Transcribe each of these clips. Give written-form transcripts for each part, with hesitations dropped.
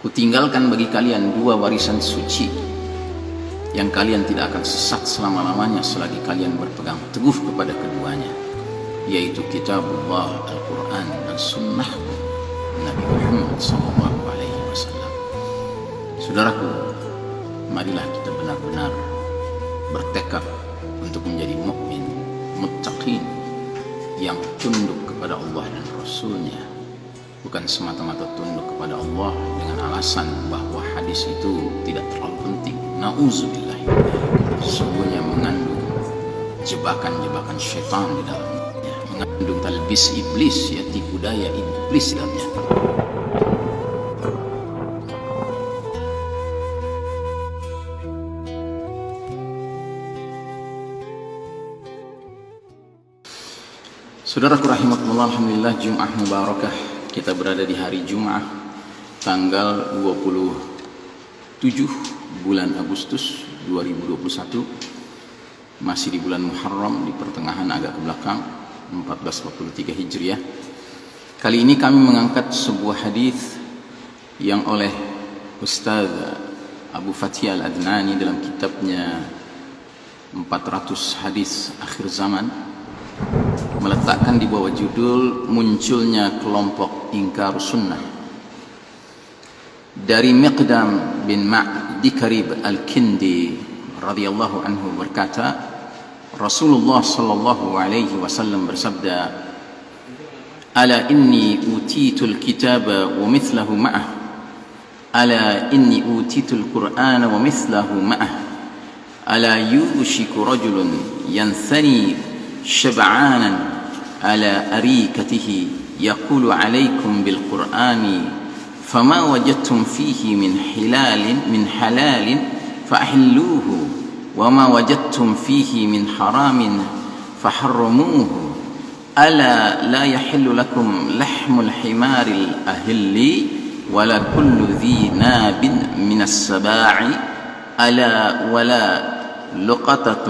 Kutinggalkan bagi kalian dua warisan suci yang kalian tidak akan sesat selama-lamanya selagi kalian berpegang teguh kepada keduanya, yaitu kitabullah Al-Quran dan sunnah Nabi Muhammad SAW. Saudaraku, marilah kita benar-benar bertekad untuk menjadi mukmin, muttaqin, yang tunduk kepada Allah dan Rasulnya, bukan semata-mata tunduk kepada Allah dengan alasan bahwa hadis itu tidak terlalu penting. Nauzubillah, sesungguhnya mengandung jebakan-jebakan syaitan di dalamnya, mengandung talbis iblis, ya, tipu daya iblis di dalamnya. Saudaraku rahimakumullah, alhamdulillah, Jum'ah Mubarakah. Kita berada di hari Jum'ah tanggal 27 bulan Agustus 2021, masih di bulan Muharram, di pertengahan agak ke belakang, 1443 Hijriah. Kali ini kami mengangkat sebuah hadis yang oleh Ustaz Abu Fatih Al-Adnani dalam kitabnya 400 Hadis Akhir Zaman meletakkan di bawah judul munculnya kelompok ingkar sunnah. Dari Miqdam bin Ma'di Karib Al-Kindi radhiyallahu anhu berkata, Rasulullah sallallahu alaihi wasallam bersabda, "Ala inni utitul kitaba wa mithlahu ma'ah. Ala inni utitul Qur'ana wa mithlahu ma'ah. Ala yushiku rajulun yanthani شبعانا على أريكته يقول عليكم بالقرآن فما وجدتم فيه من حلال فأحلوه وما وجدتم فيه من حرام فحرموه ألا لا يحل لكم لحم الحمار الأهل ولا كل ذي ناب من السباع ألا ولا لقطة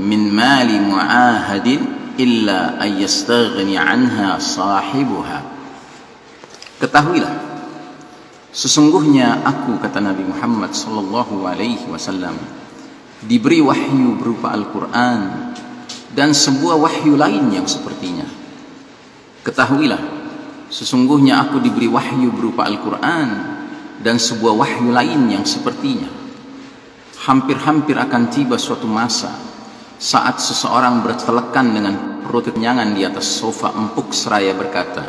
من مال معاهد إلا أن يستغني عنها صاحبها." Ketahuilah, sesungguhnya aku, kata Nabi Muhammad sallallahu alaihi wasallam, diberi wahyu berupa Al-Quran dan sebuah wahyu lain yang sepertinya. Ketahuilah, sesungguhnya aku diberi wahyu berupa Al-Quran dan sebuah wahyu lain yang sepertinya. Hampir-hampir akan tiba suatu masa saat seseorang bertelekan dengan perut kenyangan di atas sofa empuk seraya berkata,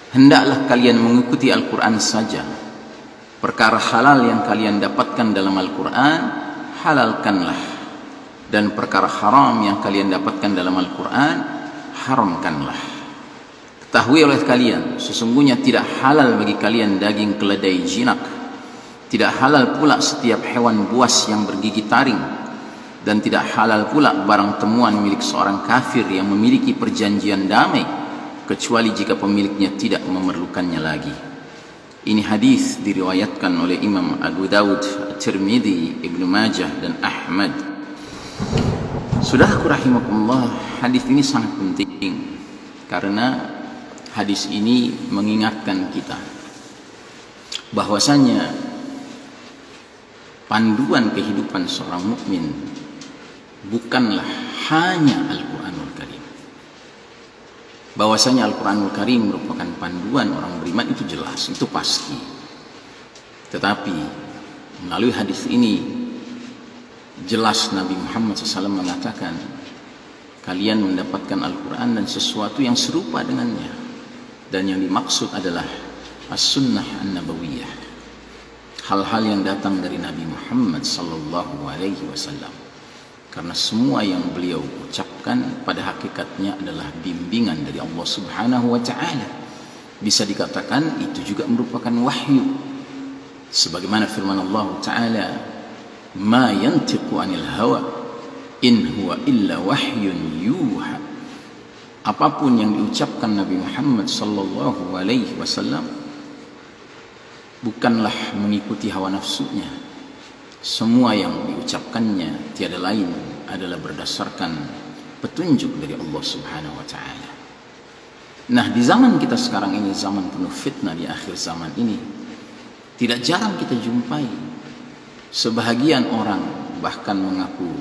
"Hendaklah kalian mengikuti Al-Quran saja. Perkara halal yang kalian dapatkan dalam Al-Quran, halalkanlah. Dan perkara haram yang kalian dapatkan dalam Al-Quran, haramkanlah. Ketahui oleh kalian, sesungguhnya tidak halal bagi kalian daging keledai jinak. Tidak halal pula setiap hewan buas yang bergigi taring, dan tidak halal pula barang temuan milik seorang kafir yang memiliki perjanjian damai, kecuali jika pemiliknya tidak memerlukannya lagi." Ini hadis diriwayatkan oleh Imam Abu Dawud, Tirmidzi, Ibnu Majah, dan Ahmad. Saudaraku rahimakumullah, hadis ini sangat penting karena hadis ini mengingatkan kita bahwasanya panduan kehidupan seorang mukmin bukanlah hanya Al-Quranul Karim. Bahwasanya Al-Quranul Karim merupakan panduan orang beriman itu jelas, itu pasti. Tetapi melalui hadis ini jelas Nabi Muhammad SAW mengatakan, kalian mendapatkan Al-Quran dan sesuatu yang serupa dengannya, dan yang dimaksud adalah as-sunnah an-nabawiyah, hal-hal yang datang dari Nabi Muhammad sallallahu alaihi wasallam. Karena semua yang beliau ucapkan pada hakikatnya adalah bimbingan dari Allah Subhanahu wa taala. Bisa dikatakan itu juga merupakan wahyu. Sebagaimana firman Allah taala, "Ma yantiqu 'anil hawa in huwa illa wahyun yuha." Apapun yang diucapkan Nabi Muhammad sallallahu alaihi wasallam bukanlah mengikuti hawa nafsunya. Semua yang diucapkannya tiada lain adalah berdasarkan petunjuk dari Allah Subhanahu wa taala. Nah, di zaman kita sekarang ini, zaman penuh fitnah di akhir zaman ini, Tidak jarang kita jumpai sebahagian orang bahkan mengaku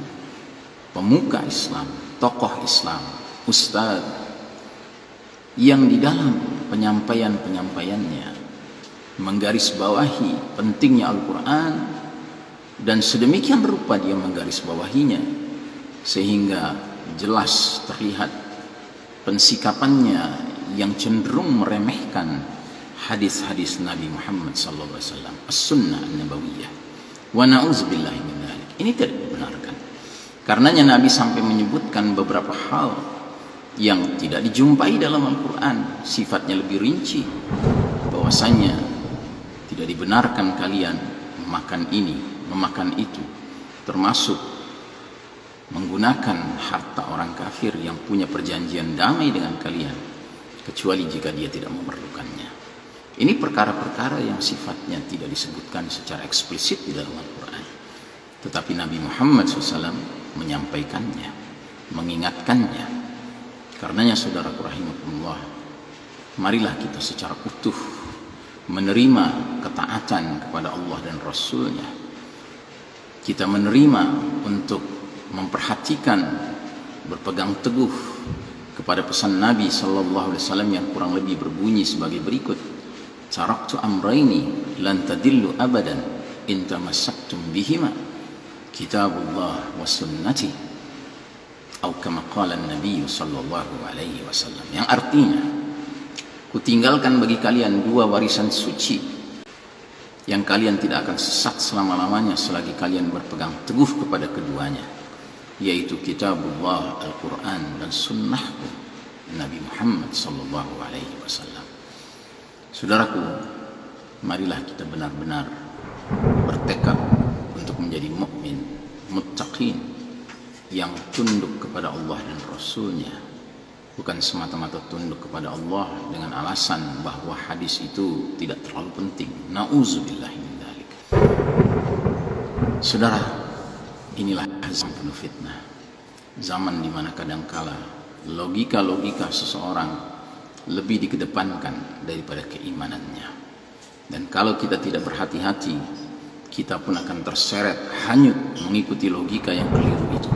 pemuka Islam, tokoh Islam, ustadz, yang di dalam penyampaiannya menggarisbawahi pentingnya Al-Quran, dan sedemikian rupa dia menggarisbawahinya sehingga jelas terlihat pensikapannya yang cenderung meremehkan hadis-hadis Nabi Muhammad SAW, as-sunnah an-nabawiyah. Wa na'udzubillahi min dzalik. Ini tidak dibenarkan. Karenanya Nabi sampai menyebutkan beberapa hal yang tidak dijumpai dalam Al-Quran, sifatnya lebih rinci, bahwasanya tidak dibenarkan kalian memakan ini, memakan itu, termasuk menggunakan harta orang kafir yang punya perjanjian damai dengan kalian, kecuali jika dia tidak memerlukannya. Ini perkara-perkara yang sifatnya tidak disebutkan secara eksplisit di dalam Al-Quran, tetapi Nabi Muhammad SAW menyampaikannya, mengingatkannya. Karenanya saudaraku rahimakumullah, marilah kita secara utuh menerima ketaatan kepada Allah dan Rasulnya. Kita menerima untuk memperhatikan, berpegang teguh kepada pesan Nabi SAW yang kurang lebih berbunyi sebagai berikut: taraktu amraini lan tadillu abadan in tamassaktum bihima, kitabullah wa sunnati, atau kama qala Nabi sallallahu alaihi wasallam, yang artinya, kutinggalkan bagi kalian dua warisan suci yang kalian tidak akan sesat selama-lamanya selagi kalian berpegang teguh kepada keduanya, yaitu kitabullah Al-Quran dan sunnahku Nabi Muhammad sallallahu alaihi wasallam. Saudaraku, marilah kita benar-benar bertekad untuk menjadi mukmin, muttaqin, yang tunduk kepada Allah dan Rasulnya, bukan semata-mata tunduk kepada Allah dengan alasan bahwa hadis itu tidak terlalu penting. Na'udzubillahi min dzalik. Saudara, inilah zaman penuh fitnah, zaman di mana kadangkala logika-logika seseorang lebih dikedepankan daripada keimanannya, dan kalau kita tidak berhati-hati, kita pun akan terseret hanyut mengikuti logika yang keliru itu,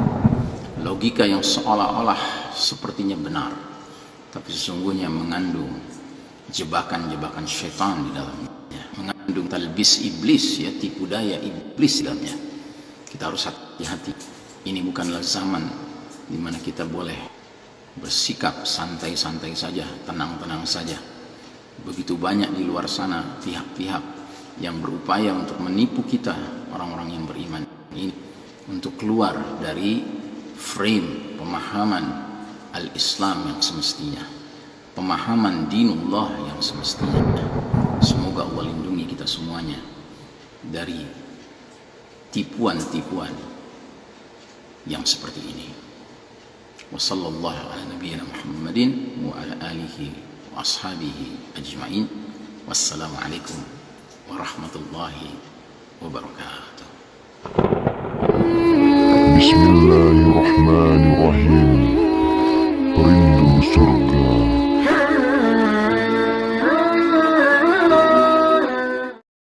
logika yang seolah-olah sepertinya benar, tapi sesungguhnya mengandung jebakan-jebakan syaitan di dalamnya, mengandung talbis iblis, ya, tipu daya iblis di dalamnya. Kita harus hati-hati. Ini bukanlah zaman di mana kita boleh bersikap santai-santai saja, tenang-tenang saja. Begitu banyak di luar sana pihak-pihak yang berupaya untuk menipu kita, orang-orang yang beriman ini, untuk keluar dari frame pemahaman al-Islam yang semestinya, pemahaman dinullah yang semestinya. Semoga Allah lindungi kita semuanya dari tipuan-tipuan yang seperti ini. Wassallallahu ala nabiyyina Muhammadin wa ala alihi wa ashabihi ajma'in. Wassalamualaikum warahmatullahi wabarakatuh. Bismillahirrahmanirrahim. Rindu surga.